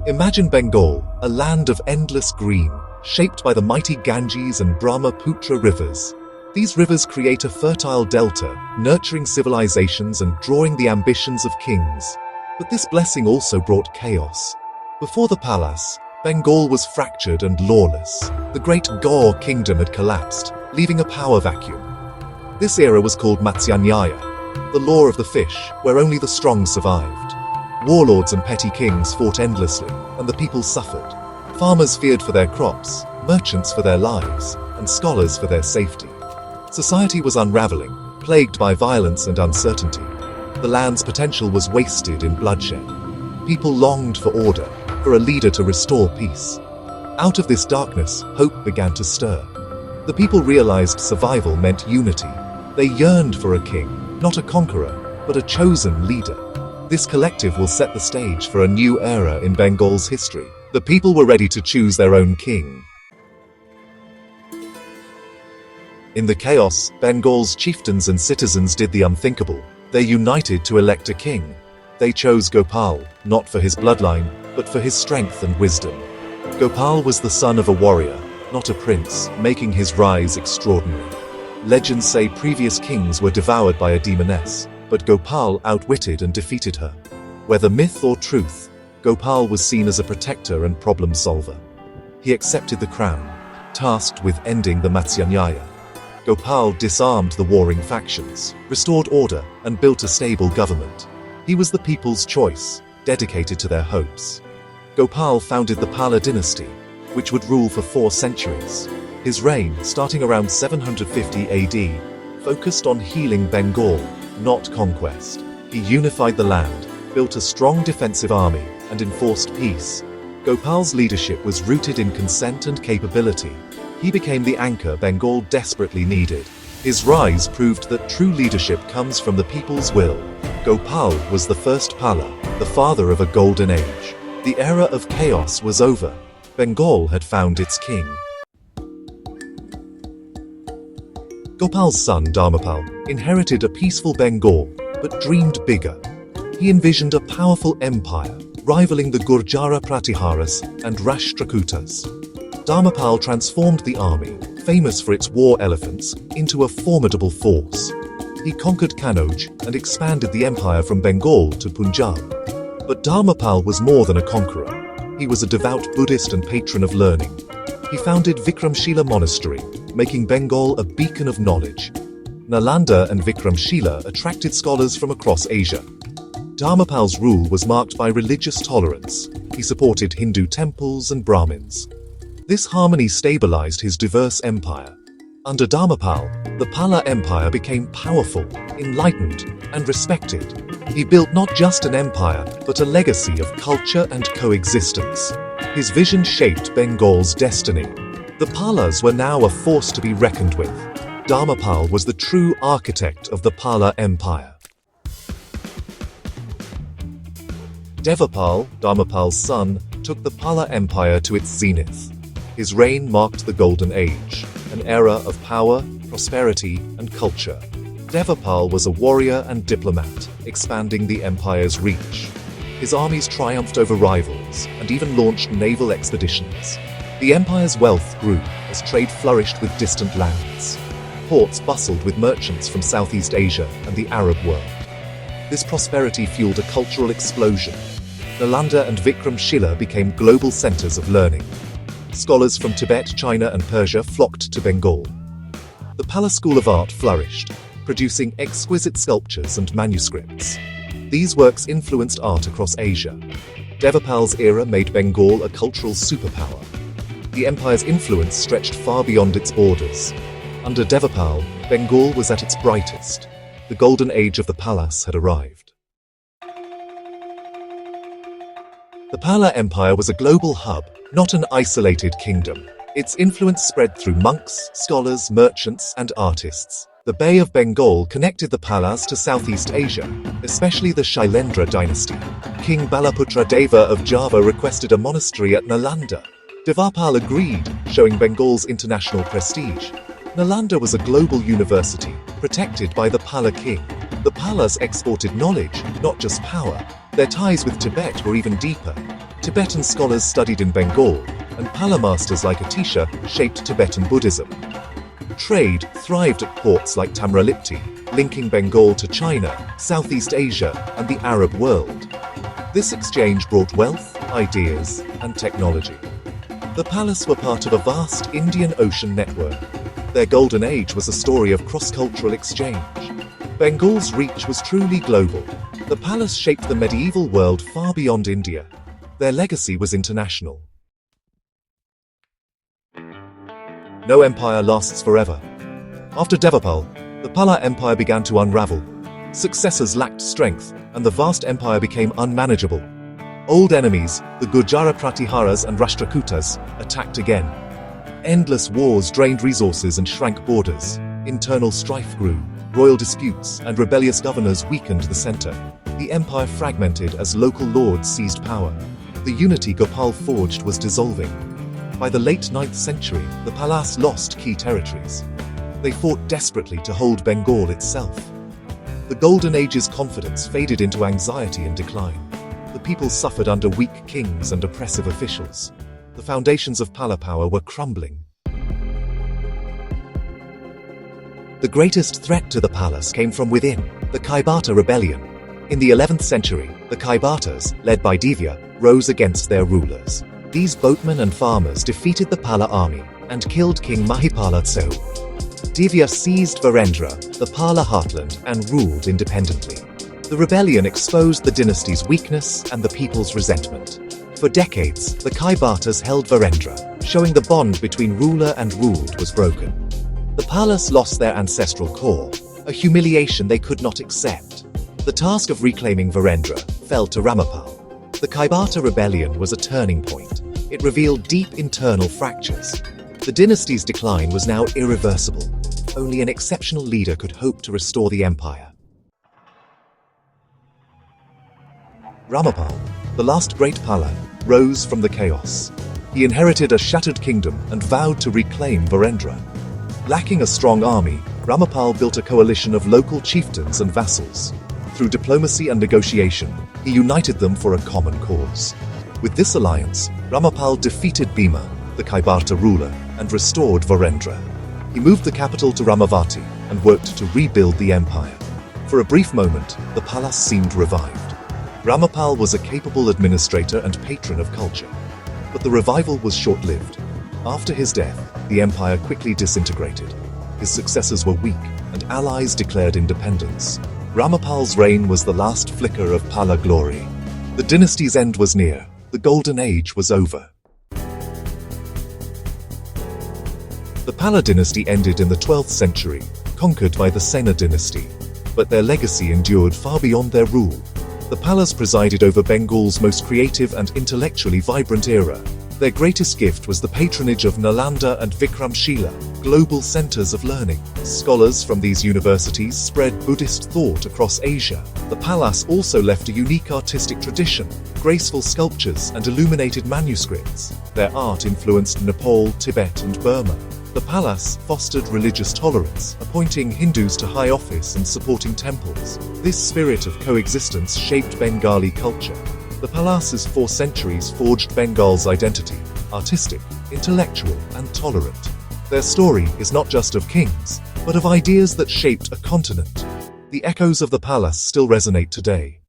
Imagine Bengal, a land of endless green, shaped by the mighty Ganges and Brahmaputra rivers. These rivers create a fertile delta, nurturing civilizations and drawing the ambitions of kings. But this blessing also brought chaos. Before the palace, Bengal was fractured and lawless. The great Gaur kingdom had collapsed, leaving a power vacuum. This era was called Matsya-Nyaya, the law of the fish, where only the strong survived. Warlords and petty kings fought endlessly, and the people suffered. Farmers feared for their crops, merchants for their lives, and scholars for their safety. Society was unraveling, plagued by violence and uncertainty. The land's potential was wasted in bloodshed. People longed for order, for a leader to restore peace. Out of this darkness, hope began to stir. The people realized survival meant unity. They yearned for a king, not a conqueror, but a chosen leader. This collective will set the stage for a new era in Bengal's history. The people were ready to choose their own king. In the chaos, Bengal's chieftains and citizens did the unthinkable. They united to elect a king. They chose Gopal, not for his bloodline, but for his strength and wisdom. Gopal was the son of a warrior, not a prince, making his rise extraordinary. Legends say previous kings were devoured by a demoness, but Gopal outwitted and defeated her. Whether myth or truth, Gopal was seen as a protector and problem solver. He accepted the crown, tasked with ending the Matsya-Nyaya. Gopal disarmed the warring factions, restored order, and built a stable government. He was the people's choice, dedicated to their hopes. Gopal founded the Pala dynasty, which would rule for 4 centuries. His reign, starting around 750 AD, focused on healing Bengal, not conquest. He unified the land, built a strong defensive army, and enforced peace. Gopal's leadership was rooted in consent and capability. He became the anchor Bengal desperately needed. His rise proved that true leadership comes from the people's will. Gopal was the first Pala, the father of a golden age. The era of chaos was over. Bengal had found its king. Gopal's son Dharmpala inherited a peaceful Bengal, but dreamed bigger. He envisioned a powerful empire, rivaling the Gurjara Pratiharas and Rashtrakutas. Dharmpala transformed the army, famous for its war elephants, into a formidable force. He conquered Kannauj and expanded the empire from Bengal to Punjab. But Dharmpala was more than a conqueror. He was a devout Buddhist and patron of learning. He founded Vikramashila monastery, making Bengal a beacon of knowledge. Nalanda and Vikramashila attracted scholars from across Asia. Dharmpala's rule was marked by religious tolerance. He supported Hindu temples and Brahmins. This harmony stabilized his diverse empire. Under Dharmpala, the Pala Empire became powerful, enlightened, and respected. He built not just an empire, but a legacy of culture and coexistence. His vision shaped Bengal's destiny. The Palas were now a force to be reckoned with. Dharmpala was the true architect of the Pala Empire. Devapala, Dharmpala's son, took the Pala Empire to its zenith. His reign marked the Golden Age, an era of power, prosperity, and culture. Devapala was a warrior and diplomat, expanding the empire's reach. His armies triumphed over rivals and even launched naval expeditions. The empire's wealth grew as trade flourished with distant lands. Ports bustled with merchants from Southeast Asia and the Arab world. This prosperity fueled a cultural explosion. Nalanda and Vikramashila became global centers of learning. Scholars from Tibet, China, and Persia flocked to Bengal. The Pala School of Art flourished, producing exquisite sculptures and manuscripts. These works influenced art across Asia. Devapala's era made Bengal a cultural superpower. The empire's influence stretched far beyond its borders. Under Devapala, Bengal was at its brightest. The golden age of the Palas had arrived. The Pala Empire was a global hub, not an isolated kingdom. Its influence spread through monks, scholars, merchants, and artists. The Bay of Bengal connected the Palas to Southeast Asia, especially the Shailendra dynasty. King Balaputra Deva of Java requested a monastery at Nalanda. Devapala agreed, showing Bengal's international prestige. Nalanda was a global university, protected by the Pala king. The Palas exported knowledge, not just power. Their ties with Tibet were even deeper. Tibetan scholars studied in Bengal, and Pala masters like Atisha shaped Tibetan Buddhism. Trade thrived at ports like Tamralipti, linking Bengal to China, Southeast Asia, and the Arab world. This exchange brought wealth, ideas, and technology. The Palas were part of a vast Indian Ocean network. Their golden age was a story of cross-cultural exchange. Bengal's reach was truly global. The Palas shaped the medieval world far beyond India. Their legacy was international. No empire lasts forever. After Devapala, the Pala Empire began to unravel. Successors lacked strength, and the vast empire became unmanageable. Old enemies, the Gujara Pratiharas and Rashtrakutas, attacked again. Endless wars drained resources and shrank borders. Internal strife grew. Royal disputes and rebellious governors weakened the center. The empire fragmented as local lords seized power. The unity Gopala forged was dissolving. By the late 9th century, the Palas lost key territories. They fought desperately to hold Bengal itself. The Golden Age's confidence faded into anxiety and decline. The people suffered under weak kings and oppressive officials. The foundations of Pala power were crumbling. The greatest threat to the Palas came from within, the Kaibata rebellion. In the 11th century, the Kaibatas, led by Divya, rose against their rulers. These boatmen and farmers defeated the Pala army and killed King Mahipala II. Divya seized Virendra, the Pala heartland, and ruled independently. The rebellion exposed the dynasty's weakness and the people's resentment. For decades, the Kaibatas held Virendra, showing the bond between ruler and ruled was broken. The Palas lost their ancestral core, a humiliation they could not accept. The task of reclaiming Virendra fell to Ramapal. The Kaibata rebellion was a turning point. It revealed deep internal fractures. The dynasty's decline was now irreversible. Only an exceptional leader could hope to restore the empire. Ramapal, the last great Pala, rose from the chaos. He inherited a shattered kingdom and vowed to reclaim Virendra. Lacking a strong army, Ramapal built a coalition of local chieftains and vassals. Through diplomacy and negotiation, he united them for a common cause. With this alliance, Ramapal defeated Bhima, the Kaibata ruler, and restored Virendra. He moved the capital to Ramavati and worked to rebuild the empire. For a brief moment, the Palas seemed revived. Ramapal was a capable administrator and patron of culture. But the revival was short-lived. After his death, the empire quickly disintegrated. His successors were weak, and allies declared independence. Ramapal's reign was the last flicker of Pala glory. The dynasty's end was near. The Golden Age was over. The Pala dynasty ended in the 12th century, conquered by the Sena dynasty. But their legacy endured far beyond their rule. The Palas presided over Bengal's most creative and intellectually vibrant era. Their greatest gift was the patronage of Nalanda and Vikramashila, global centers of learning. Scholars from these universities spread Buddhist thought across Asia. The Palas also left a unique artistic tradition, graceful sculptures and illuminated manuscripts. Their art influenced Nepal, Tibet, and Burma. The Palas fostered religious tolerance, appointing Hindus to high office and supporting temples. This spirit of coexistence shaped Bengali culture. The Palas's 4 centuries forged Bengal's identity, artistic, intellectual, and tolerant. Their story is not just of kings, but of ideas that shaped a continent. The echoes of the Palas still resonate today.